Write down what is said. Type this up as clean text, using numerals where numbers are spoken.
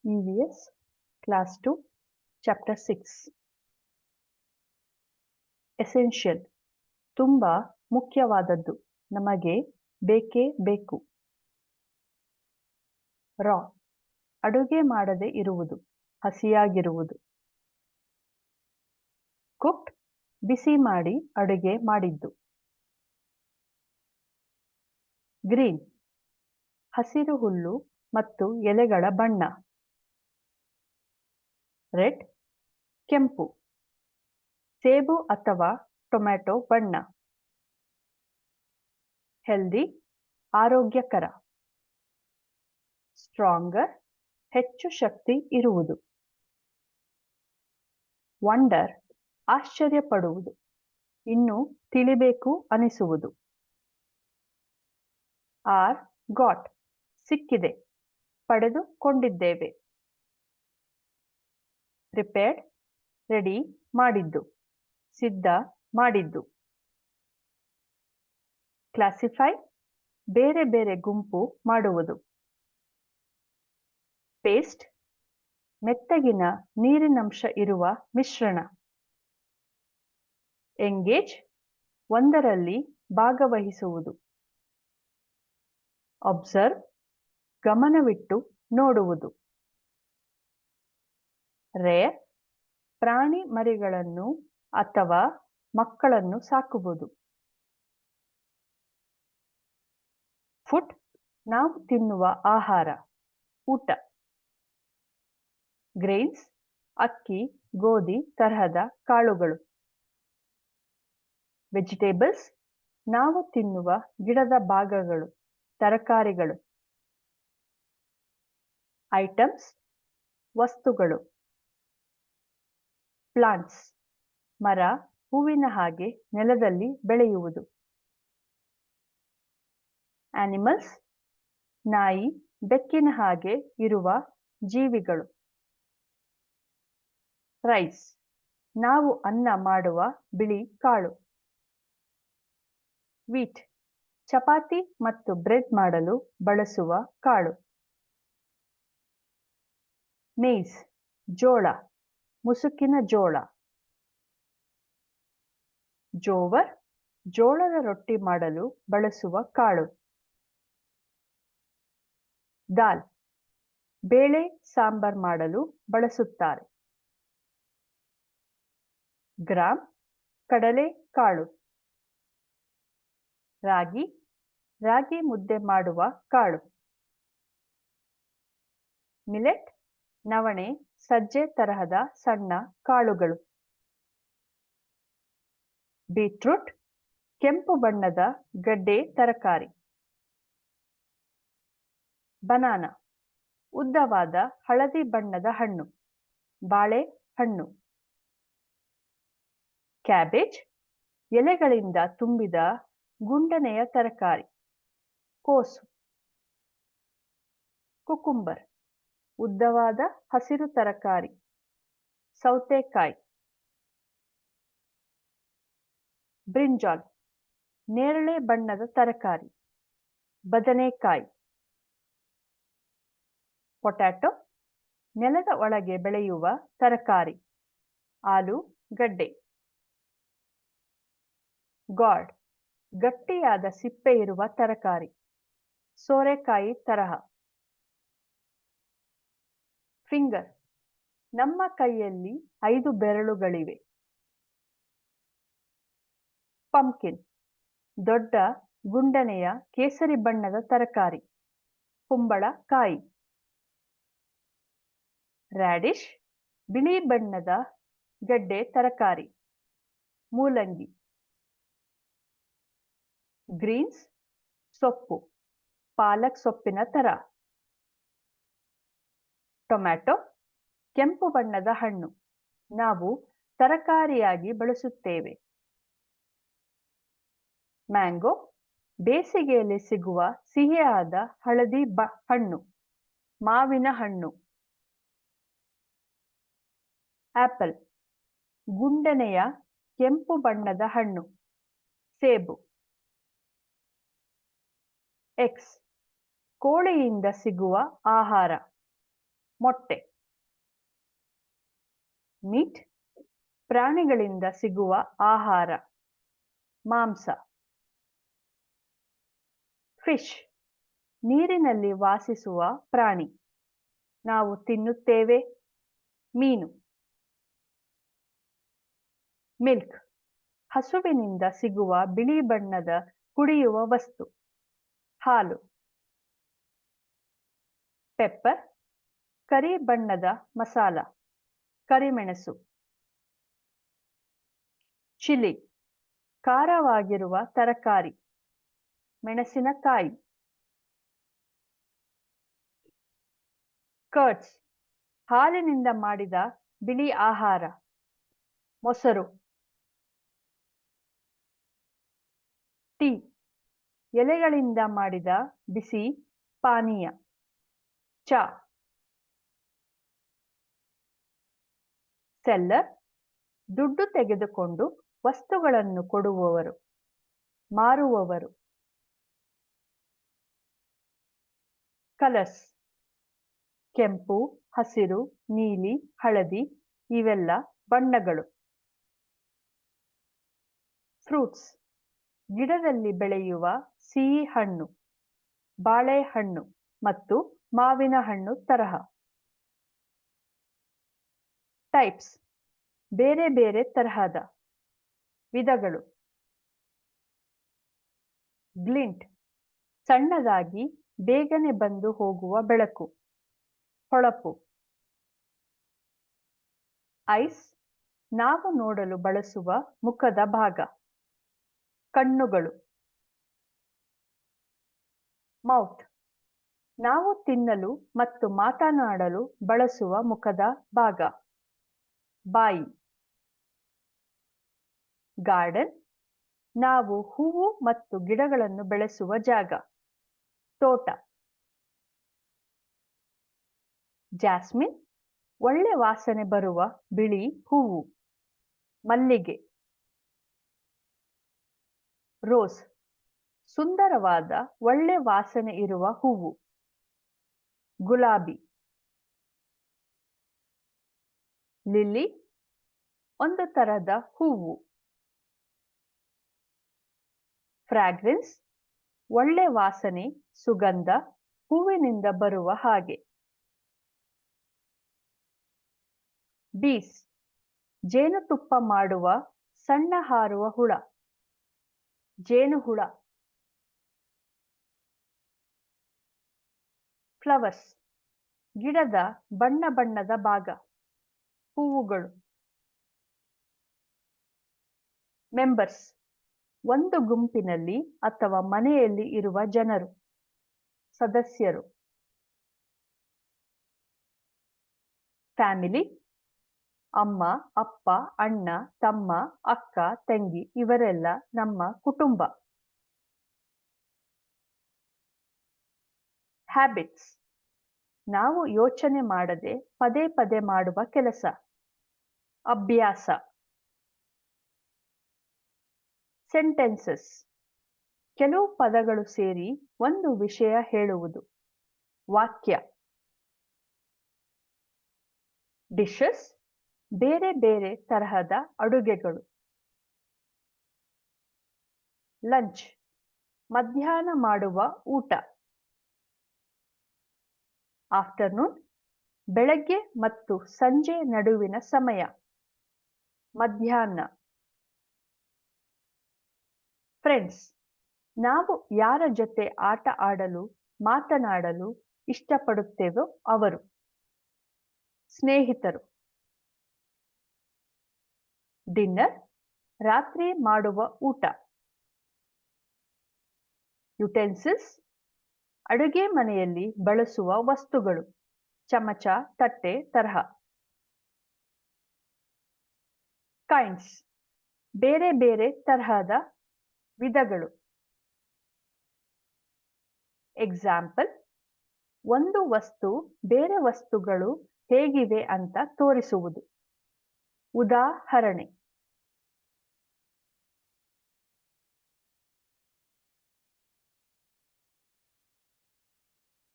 EVS Class 2 Chapter 6 essential ತುಂಬ ಮುಖ್ಯವಾದದ್ದು, ನಮಗೆ ಬೇಕೇ ಬೇಕು. ರಾ ಅಡುಗೆ ಮಾಡದೆ ಇರುವುದು, ಹಸಿಯಾಗಿರುವುದು. ಕುಕ್ಡ್ ಬಿಸಿ ಮಾಡಿ ಅಡುಗೆ ಮಾಡಿದ್ದು. ಗ್ರೀನ್ ಹಸಿರು ಹುಲ್ಲು ಮತ್ತು ಎಲೆಗಳ ಬಣ್ಣ. ರೆಡ್ ಕೆಂಪು, ಸೇಬು ಅಥವಾ ಟೊಮ್ಯಾಟೊ ಬಣ್ಣ. ಹೆಲ್ದಿ ಆರೋಗ್ಯಕರ. ಸ್ಟ್ರಾಂಗರ್ ಹೆಚ್ಚು ಶಕ್ತಿ ಇರುವುದು. ವಂಡರ್ ಆಶ್ಚರ್ಯಪಡುವುದು, ಇನ್ನು ತಿಳಿಬೇಕು ಅನಿಸುವುದು. ಆರ್ ಗಾಟ್ ಸಿಕ್ಕಿದೆ, ಪಡೆದುಕೊಂಡಿದ್ದೇವೆ. ಪ್ರಿಪೇರ್ಡ್ ರೆಡಿ ಮಾಡಿದ್ದು, ಸಿದ್ಧ ಮಾಡಿದ್ದು. ಕ್ಲಾಸಿಫೈ ಬೇರೆ ಬೇರೆ ಗುಂಪು ಮಾಡುವುದು. ಪೇಸ್ಟ್ ಮೆತ್ತಗಿನ ನೀರಿನಂಶ ಇರುವ ಮಿಶ್ರಣ. ಎಂಗೇಜ್ ಒಂದರಲ್ಲಿ ಭಾಗವಹಿಸುವುದು. ಅಬ್ಸರ್ವ್ ಗಮನವಿಟ್ಟು ನೋಡುವುದು. ರೇರ್ ಪ್ರಾಣಿ ಮರಿಗಳನ್ನು ಅಥವಾ ಮಕ್ಕಳನ್ನು ಸಾಕುವುದು. ಫುಡ್ ನಾವು ತಿನ್ನುವ ಆಹಾರ, ಊಟ. ಗ್ರೇನ್ಸ್ ಅಕ್ಕಿ ಗೋಧಿ ತರಹದ ಕಾಳುಗಳು. ವೆಜಿಟೇಬಲ್ಸ್ ನಾವು ತಿನ್ನುವ ಗಿಡದ ಭಾಗಗಳು, ತರಕಾರಿಗಳು. ಐಟಮ್ಸ್ ವಸ್ತುಗಳು. ಪ್ಲಾಂಟ್ಸ್ ಮರ ಹೂವಿನ ಹಾಗೆ ನೆಲದಲ್ಲಿ ಬೆಳೆಯುವುದು. ಆನಿಮಲ್ಸ್ ನಾಯಿ ಬೆಕ್ಕಿನ ಹಾಗೆ ಇರುವ ಜೀವಿಗಳು. ರೈಸ್ ನಾವು ಅನ್ನ ಮಾಡುವ ಬಿಳಿ ಕಾಳು. ವೀಟ್ ಚಪಾತಿ ಮತ್ತು ಬ್ರೆಡ್ ಮಾಡಲು ಬಳಸುವ ಕಾಳು. ಮೇಯ್ಸ್ ಜೋಳ, ಮುಸುಕಿನ ಜೋಳ. ಜೋವರ್ ಜೋಳದ ರೊಟ್ಟಿ ಮಾಡಲು ಬಳಸುವ ಕಾಳು. ದಾಲ್ ಬೇಳೆ ಸಾಂಬಾರ್ ಮಾಡಲು ಬಳಸುತ್ತಾರೆ. ಗ್ರಾಮ್ ಕಡಲೆ ಕಾಳು. ರಾಗಿ ರಾಗಿ ಮುದ್ದೆ ಮಾಡುವ ಕಾಳು. ಮಿಲೆಟ್ ನವಣೆ ಸಜ್ಜೆ ತರಹದ ಸಣ್ಣ ಕಾಳುಗಳು. ಬೀಟ್ರೂಟ್ ಕೆಂಪು ಬಣ್ಣದ ಗಡ್ಡೆ ತರಕಾರಿ. ಬನಾನಾ ಉದ್ದವಾದ ಹಳದಿ ಬಣ್ಣದ ಹಣ್ಣು, ಬಾಳೆ ಹಣ್ಣು. ಕ್ಯಾಬೇಜ್ ಎಲೆಗಳಿಂದ ತುಂಬಿದ ಗುಂಡನೆಯ ತರಕಾರಿ, ಕೋಸು. ಕುಕುಂಬರ್ ಉದ್ದವಾದ ಹಸಿರು ತರಕಾರಿ, ಸೌತೆಕಾಯಿ. ಬ್ರಿಂಜಾಲ್ ನೇರಳೆ ಬಣ್ಣದ ತರಕಾರಿ, ಬದನೆಕಾಯಿ. ಪೊಟ್ಯಾಟೊ ನೆಲದ ಒಳಗೆ ಬೆಳೆಯುವ ತರಕಾರಿ, ಆಲೂಗಡ್ಡೆ. ಗಾರ್ಡ್ ಗಟ್ಟಿಯಾದ ಸಿಪ್ಪೆ ಇರುವ ತರಕಾರಿ, ಸೋರೆಕಾಯಿ ತರಹ. ಫಿಂಗರ್ ನಮ್ಮ ಕೈಯಲ್ಲಿ 5 ಬೆರಳುಗಳಿವೆ. ಪಂಪ್ಕಿನ್ ದೊಡ್ಡ ಗುಂಡನೆಯ ಕೇಸರಿ ಬಣ್ಣದ ತರಕಾರಿ, ಕುಂಬಳಕಾಯಿ. ರ್ಯಾಡಿಶ್ ಬಿಳಿ ಬಣ್ಣದ ಗಡ್ಡೆ ತರಕಾರಿ, ಮೂಲಂಗಿ. ಗ್ರೀನ್ಸ್ ಸೊಪ್ಪು, ಪಾಲಕ್ ಸೊಪ್ಪಿನ ತರ. ಟೊಮ್ಯಾಟೊ ಕೆಂಪು ಬಣ್ಣದ ಹಣ್ಣು, ನಾವು ತರಕಾರಿಯಾಗಿ ಬಳಸುತ್ತೇವೆ. ಮ್ಯಾಂಗೋ ಬೇಸಿಗೆಯಲ್ಲಿ ಸಿಗುವ ಸಿಹಿಯಾದ ಹಳದಿ ಹಣ್ಣು, ಮಾವಿನ ಹಣ್ಣು. ಆಪಲ್ ಗುಂಡನೆಯ ಕೆಂಪು ಬಣ್ಣದ ಹಣ್ಣು, ಸೇಬು. ಎಗ್ಸ್ ಕೋಳಿಯಿಂದ ಸಿಗುವ ಆಹಾರ, ಮೊಟ್ಟೆ. ಮೀಟ್, ಪ್ರಾಣಿಗಳಿಂದ ಸಿಗುವ ಆಹಾರ, ಮಾಂಸ. ಫಿಶ್, ನೀರಿನಲ್ಲಿ ವಾಸಿಸುವ ಪ್ರಾಣಿ, ನಾವು ತಿನ್ನುತ್ತೇವೆ, ಮೀನು. ಮಿಲ್ಕ್, ಹಸುವಿನಿಂದ ಸಿಗುವ ಬಿಳಿ ಬಣ್ಣದ ಕುಡಿಯುವ ವಸ್ತು, ಹಾಲು. ಪೆಪ್ಪರ್, ಕರಿ ಬಣ್ಣದ ಮಸಾಲ, ಕರಿಮೆಣಸು. ಚಿಲ್ಲಿ, ಖಾರವಾಗಿರುವ ತರಕಾರಿ, ಮೆಣಸಿನಕಾಯಿ. ಕರ್ಡ್ಸ್, ಹಾಲಿನಿಂದ ಮಾಡಿದ ಬಿಳಿ ಆಹಾರ, ಮೊಸರು. ಟೀ, ಎಲೆಗಳಿಂದ ಮಾಡಿದ ಬಿಸಿ ಪಾನೀಯ, ಚಾ. ಸೆಲ್ಲರ್, ದುಡ್ಡು ತೆಗೆದುಕೊಂಡು ವಸ್ತುಗಳನ್ನು ಕೊಡುವವರು, ಮಾರುವವರು. ಕಲರ್ಸ್, ಕೆಂಪು, ಹಸಿರು, ನೀಲಿ, ಹಳದಿ, ಇವೆಲ್ಲ ಬಣ್ಣಗಳು. ಫ್ರೂಟ್ಸ್, ಗಿಡದಲ್ಲಿ ಬೆಳೆಯುವ ಸಿಹಿ ಹಣ್ಣು, ಬಾಳೆಹಣ್ಣು ಮತ್ತು ಮಾವಿನ ಹಣ್ಣು ತರಹ. ಟೈಪ್ಸ್, ಬೇರೆ ಬೇರೆ ತರಹದ, ವಿಧಗಳು. ಗ್ಲಿಂಟ್, ಸಣ್ಣದಾಗಿ ಬೇಗನೆ ಬಂದು ಹೋಗುವ ಬೆಳಕು, ಹೊಳಪು. ಐಸ್, ನಾವು ನೋಡಲು ಬಳಸುವ ಮುಖದ ಭಾಗ, ಕಣ್ಣುಗಳು. ಮೌತ್, ನಾವು ತಿನ್ನಲು ಮತ್ತು ಮಾತನಾಡಲು ಬಳಸುವ ಮುಖದ ಭಾಗ, ಬಾಯಿ. ಗಾರ್ಡನ್, ನಾವು ಹೂವು ಮತ್ತು ಗಿಡಗಳನ್ನು ಬೆಳೆಸುವ ಜಾಗ, ತೋಟ. ಜಾಸ್ಮಿನ್, ಒಳ್ಳೆ ವಾಸನೆ ಬರುವ ಬಿಳಿ ಹೂವು, ಮಲ್ಲಿಗೆ. ರೋಸ್, ಸುಂದರವಾದ ಒಳ್ಳೆ ವಾಸನೆ ಇರುವ ಹೂವು, ಗುಲಾಬಿ. ಲಿಲ್ಲಿ, ಒಂದು ತರದ ಹೂವು. ಫ್ರಾಗ್ರೆನ್ಸ್, ಒಳ್ಳೆ ವಾಸನೆ, ಸುಗಂಧ, ಹೂವಿನಿಂದ ಬರುವ ಹಾಗೆ. ಬೀಸ್, ಜೇನುತುಪ್ಪ ಮಾಡುವ ಸಣ್ಣ ಹಾರುವ ಹುಳ, ಜೇನುಹುಳ. ಫ್ಲವರ್ಸ್, ಗಿಡದ ಬಣ್ಣ ಬಣ್ಣದ ಭಾಗ, ಹೂವುಗಳು. ಮೆಂಬರ್ಸ್, ಒಂದು ಗುಂಪಿನಲ್ಲಿ ಅಥವಾ ಮನೆಯಲ್ಲಿ ಇರುವ ಜನರು, ಸದಸ್ಯರು. ಫ್ಯಾಮಿಲಿ, ಅಮ್ಮ, ಅಪ್ಪ, ಅಣ್ಣ, ತಮ್ಮ, ಅಕ್ಕ, ತಂಗಿ, ಇವರೆಲ್ಲ ನಮ್ಮ ಕುಟುಂಬ. ಹ್ಯಾಬಿಟ್ಸ್, ನಾವು ಯೋಚನೆ ಮಾಡದೆ ಪದೇ ಪದೇ ಮಾಡುವ ಕೆಲಸ, ಅಭ್ಯಾಸ. ಸೆಂಟೆನ್ಸಸ್, ಕೆಲವು ಪದಗಳು ಸೇರಿ ಒಂದು ವಿಷಯ ಹೇಳುವುದು, ವಾಕ್ಯ. ಡಿಶಸ್, ಬೇರೆ ಬೇರೆ ತರಹದ ಅಡುಗೆಗಳು. ಲಂಚ್, ಮಧ್ಯಾಹ್ನ ಮಾಡುವ ಊಟ. ಆಫ್ಟರ್ನೂನ್, ಬೆಳಗ್ಗೆ ಮತ್ತು ಸಂಜೆ ನಡುವಿನ ಸಮಯ, ಮಧ್ಯಾಹ್ನ. ಫ್ರೆಂಡ್ಸ್, ನಾವು ಯಾರ ಜೊತೆ ಆಟ ಆಡಲು, ಮಾತನಾಡಲು ಇಷ್ಟಪಡುತ್ತೇವೋ ಅವರು, ಸ್ನೇಹಿತರು. ಡಿನ್ನರ್, ರಾತ್ರಿ ಮಾಡುವ ಊಟ. ಯುಟೆನ್ಸಿಲ್ಸ್, ಅಡುಗೆ ಮನೆಯಲ್ಲಿ ಬಳಸುವ ವಸ್ತುಗಳು, ಚಮಚ, ತಟ್ಟೆ ತರಹ. ಕೈಂಡ್ಸ್, ಬೇರೆ ಬೇರೆ ತರಹದ, ವಿಧಗಳು. ಎಕ್ಸಾಂಪಲ್, ಒಂದು ವಸ್ತು ಬೇರೆ ವಸ್ತುಗಳು ಹೇಗಿವೆ ಅಂತ ತೋರಿಸುವುದು, ಉದಾಹರಣೆ.